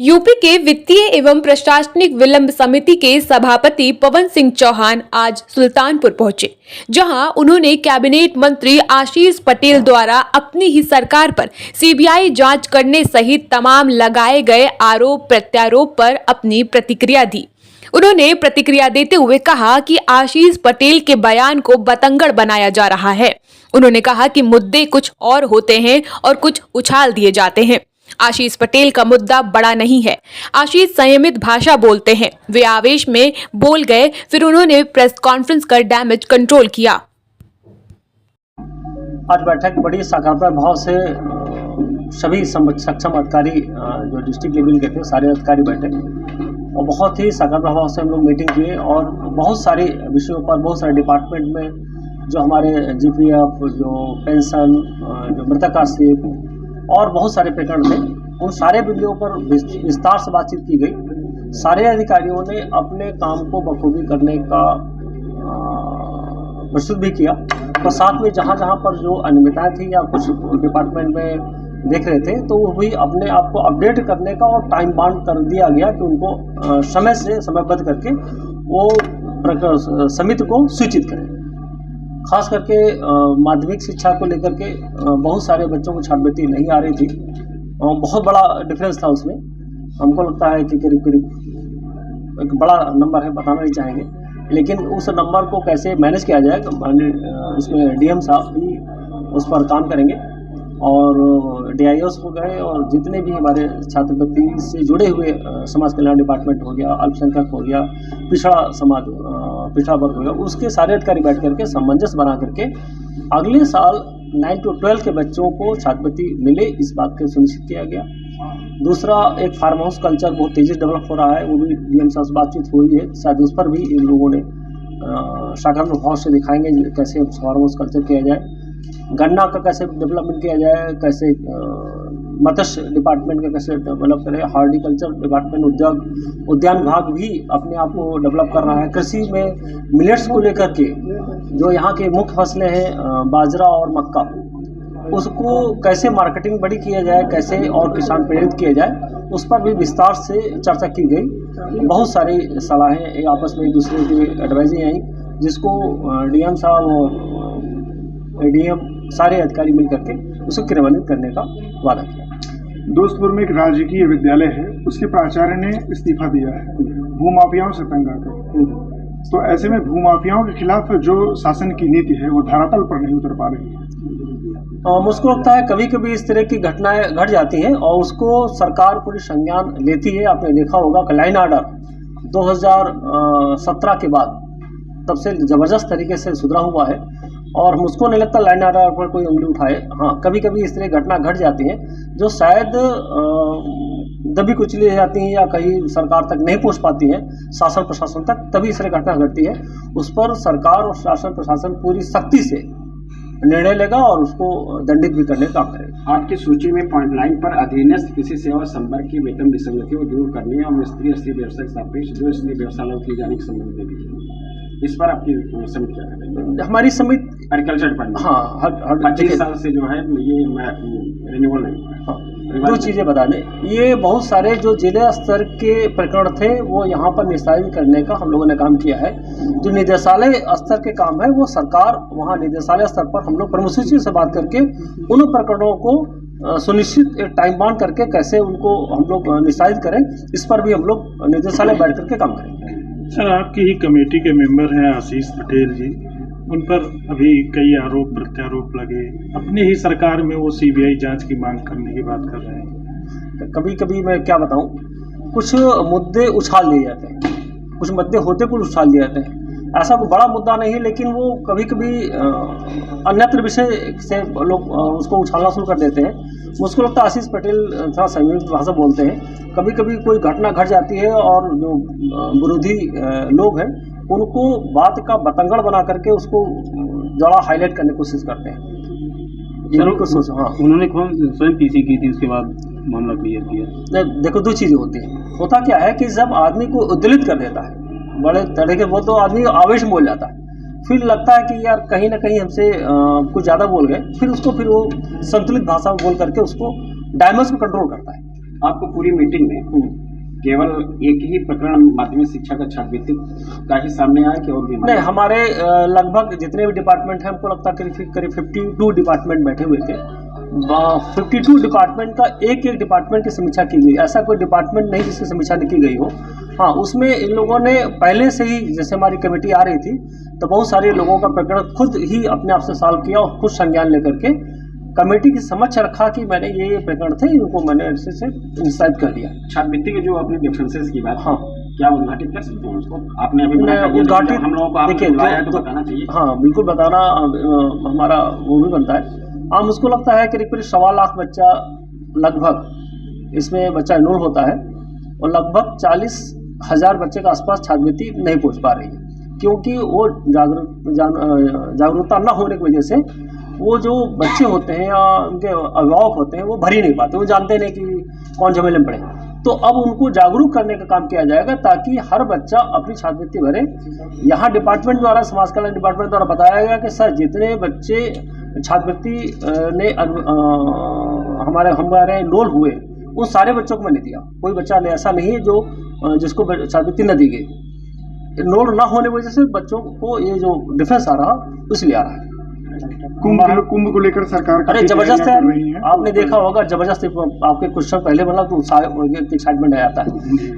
UP के वित्तीय एवं प्रशासनिक विलंब समिति के सभापति पवन सिंह चौहान आज सुल्तानपुर पहुंचे, जहां उन्होंने कैबिनेट मंत्री आशीष पटेल द्वारा अपनी ही सरकार पर सीबीआई जांच करने सहित तमाम लगाए गए आरोप प्रत्यारोप पर अपनी प्रतिक्रिया दी। उन्होंने प्रतिक्रिया देते हुए कहा कि आशीष पटेल के बयान को बतंगड़ बनाया जा रहा है। उन्होंने कहा कि मुद्दे कुछ और होते हैं और कुछ उछाल दिए जाते हैं। आशीष पटेल का मुद्दा बड़ा नहीं है। आशीष संयमित भाषा बोलते हैं। वे आवेश में बोल गए, फिर उन्होंने प्रेस कॉन्फ्रेंस कर डैमेज कंट्रोल किया। आज बैठक बड़ी सकारात्मक भाव से सभी सक्षम अधिकारी जो डिस्ट्रिक्ट लेवल के थे सारे अधिकारी बैठे और बहुत ही सकारात्मक भाव से हम लोग मीटिंग किए और बहुत सारे विषयों पर बहुत सारे डिपार्टमेंट में जो हमारे जीपीएफ, जो पेंशन, जो मृतक आश्रित और बहुत सारे प्रकरण थे, उन सारे बिंदुओं पर विस्तार से बातचीत की गई। सारे अधिकारियों ने अपने काम को बखूबी करने का प्रस्तुत भी किया और साथ में जहाँ जहाँ पर जो अनियमितताएं थी या कुछ डिपार्टमेंट में देख रहे थे तो वो भी अपने आप को अपडेट करने का और टाइम बाउंड कर दिया गया कि उनको समय से समयबद्ध करके वो समिति को सूचित करें। खास करके माध्यमिक शिक्षा को लेकर के बहुत सारे बच्चों को छात्रवृत्ति नहीं आ रही थी और बहुत बड़ा डिफरेंस था उसमें। हमको लगता है कि करीब करीब एक बड़ा नंबर है, बताना नहीं चाहेंगे, लेकिन उस नंबर को कैसे मैनेज किया जाए उसमें डीएम साहब भी उस पर काम करेंगे और डीआईओस हो गए और जितने भी हमारे छात्रवृत्ति से जुड़े हुए समाज कल्याण डिपार्टमेंट हो गया, अल्पसंख्यक हो गया, पिछड़ा समाज, पिछड़ा वर्ग हो गया, उसके सारे अधिकारी बैठ करके सामंजस्य बना करके अगले साल 9 to 12 के बच्चों को छात्रवृत्ति मिले, इस बात को सुनिश्चित किया गया। दूसरा, एक फार्म हाउस कल्चर बहुत तेजी से डेवलप हो रहा है, वो भी डीएम साहब से बातचीत हुई है, शायद उस पर भी इन लोगों ने सकारात्मक भाव से दिखाएंगे कैसे फार्म हाउस कल्चर किया जाए, गन्ना का कैसे डेवलपमेंट किया जाए, कैसे मत्स्य डिपार्टमेंट का कैसे डेवलप करें, हॉर्टिकल्चर डिपार्टमेंट, उद्यान विभाग भी अपने आप को डेवलप कर रहा है। कृषि में मिलेट्स को लेकर के जो यहाँ के मुख्य फसलें हैं बाजरा और मक्का, उसको कैसे मार्केटिंग बड़ी किया जाए, कैसे और किसान प्रेरित किया जाए, उस पर भी विस्तार से चर्चा की गई। बहुत सारी सलाहें आपस में एक दूसरे की एडवाइजरी आई, जिसको डीएम साहब और एडीएम सारे अधिकारी मिल करके उसको क्रियान्वित करने का वादा किया। दोस्तपुर में एक राजकीय विद्यालय है, उसके प्राचार्य ने इस्तीफा दिया है भूमाफियाओं से तंग आकर। तो ऐसे में भूमाफियाओं के खिलाफ जो शासन की नीति है वो धरातल पर नहीं उतर पा रही है। मुझको लगता है कभी कभी इस तरह की घटनाएं घट जाती हैं और उसको सरकार पूरी संज्ञान लेती है। आपने देखा होगा कि लाइन आर्डर 2017 के बाद तब से ज़बरदस्त तरीके से सुधरा हुआ है और मुझको नहीं लगता लाइन आर्डर पर कोई उंगली उठाए। हाँ, कभी कभी इस तरह घटना घट जाती हैं जो शायद दबी कुचली जाती हैं या कहीं सरकार तक नहीं पहुंच पाती हैं, शासन प्रशासन तक, तभी इस तरह घटना घटती है। उस पर सरकार और शासन प्रशासन पूरी सख्ती से निर्णय लेगा और उसको दंडित भी करने का काम करेगा। आपकी सूची में पॉइंट लाइन पर अधीनस्थ किसी सेवा संवर्ग की वेतन विसंगति को दूर करने और स्त्री स्त्री व्यवसाय सापेक्ष जो स्त्री व्यवसाय किए जाने के संबंध में भी, इस पर आपकी समिति क्या करेगी? हमारी समिति एग्रीकल्चर डिपार्टमेंट, हाँ, हर 25 साल से जो है ये रिन्यूअल नहीं हुआ है। हाँ, दो चीज़ें बता दें, ये बहुत सारे जो जिले स्तर के प्रकरण थे वो यहाँ पर निस्तारित करने का हम लोगों ने काम किया है। जो निदेशालय स्तर के काम है वो सरकार वहाँ निदेशालय स्तर पर हम लोग प्रमुख सचिव से बात करके उन प्रकरणों को सुनिश्चित टाइम बाउंड करके कैसे उनको हम लोग निस्तारित करें, इस पर भी हम लोग निदेशालय बैठ करके काम करेंगे। सर, आपकी ही कमेटी के मेंबर हैं आशीष पटेल जी, उन पर अभी कई आरोप प्रत्यारोप लगे, अपनी ही सरकार में वो सीबीआई जांच की मांग करने की बात कर रहे हैं। कभी कभी मैं क्या बताऊं, कुछ मुद्दे उछाल दिए जाते हैं, कुछ मुद्दे होते कुछ उछाल दिए जाते हैं। ऐसा कोई बड़ा मुद्दा नहीं है, लेकिन वो कभी कभी अन्यत्र विषय से लोग उसको उछालना शुरू कर देते हैं। मुझको लगता है आशीष पटेल थोड़ा संयुक्त भाषा बोलते हैं। कभी कभी कोई घटना घट जाती है और जो विरोधी लोग हैं उनको बात का बतंगड़ बना करके उसको ज़्यादा हाईलाइट करने की कोशिश करते हैं। हाँ, उन्होंने कौन स्वयं पीसी की थी, उसके बाद मामला क्लियर किया। देखो, दो चीज़ें होती हैं। होता क्या है कि जब आदमी को उद्दलित कर देता है बड़े तरीके, वो तो आदमी आवेश में बोल जाता है, फिर लगता है कि यार कहीं ना कहीं हमसे कुछ ज़्यादा बोल गए, फिर वो संतुलित भाषा में बोल करके उसको डायमंड्स को कंट्रोल करता है। आपको पूरी मीटिंग में केवल एक ही प्रकरण माध्यमिक शिक्षा का छात्रवृत्ति का ही सामने आया कि और भी नहीं, हमारे लगभग जितने भी डिपार्टमेंट हैं, हमको लगता है करीब 52 डिपार्टमेंट बैठे हुए थे। 52 डिपार्टमेंट का एक एक डिपार्टमेंट की समीक्षा की गई। ऐसा कोई डिपार्टमेंट नहीं जिसकी समीक्षा नहीं की गई हो। हाँ, उसमें इन लोगों ने पहले से ही, जैसे हमारी कमेटी आ रही थी तो बहुत सारे लोगों का प्रकरण खुद ही अपने आप से सॉल्व किया और खुद संज्ञान लेकर के कमेटी की समक्ष रखा कि मैंने ये प्रकरण थे, इनको मैंने ऐसे से इंसाइट कर दिया। छात्रवृत्ति के जो अपने डिफरेंसेस की बात, हाँ, क्या उद्घाटित कर सकते हैं उसको? आपने अभी उद्घाटित हम लोगों को आपने बुलाया तो बताना चाहिए। हाँ, बिल्कुल बताना हमारा वो भी बनता है। हाँ, मुझको लगता है करीब 1.25 लाख बच्चा लगभग इसमें बच्चा एनरोल होता है और लगभग 40,000 बच्चे के आसपास छात्रवृत्ति नहीं पहुँच पा रही है, क्योंकि वो जागरूकता न होने की वजह से वो जो बच्चे होते हैं या उनके अभिभावक होते हैं वो भर ही नहीं पाते, वो जानते नहीं कि कौन झमेले में पड़े। तो अब उनको जागरूक करने का काम किया जाएगा ताकि हर बच्चा अपनी छात्रवृत्ति भरे। यहाँ डिपार्टमेंट द्वारा, समाज कल्याण डिपार्टमेंट द्वारा बताया गया कि सर जितने बच्चे छात्रवृत्ति ने हमारे एनरोल हुए उन सारे बच्चों को मैंने दिया। कोई बच्चा ऐसा नहीं है जो जिसको छात्रवृत्ति न दी गई। एनरोल न होने की वजह से बच्चों को ये जो डिफरेंस आ रहा इसलिए आ रहा है। कुंभ को लेकर सरकार अरे जबरदस्त है, आपने देखा होगा जबरदस्त। आपके कुछ समय पहले मतलब तो एक्साइटमेंट आ जाता है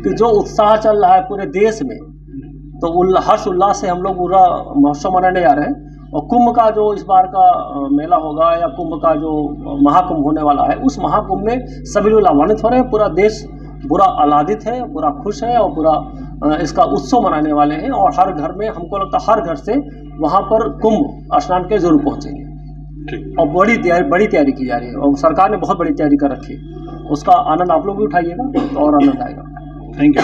कि जो उत्साह चल रहा है पूरे देश में, तो हर्ष उल्लास से हम लोग पूरा महोत्सव मनाने जा रहे हैं। और कुंभ का जो इस बार का मेला होगा या कुंभ का जो महाकुंभ होने वाला है, उस महाकुंभ में सभी लोग लाभान्वित हो रहे हैं। पूरा देश पूरा आह्लादित है, पूरा खुश है और पूरा इसका उत्सव मनाने वाले हैं। और हर घर में, हमको लगता है हर घर से वहाँ पर कुंभ स्नान के जरूर पहुँचेंगे। और बड़ी तैयारी की जा रही है और सरकार ने बहुत बड़ी तैयारी कर रखी है। उसका आनंद आप लोग भी उठाइएगा तो और आनंद आएगा। Thank you.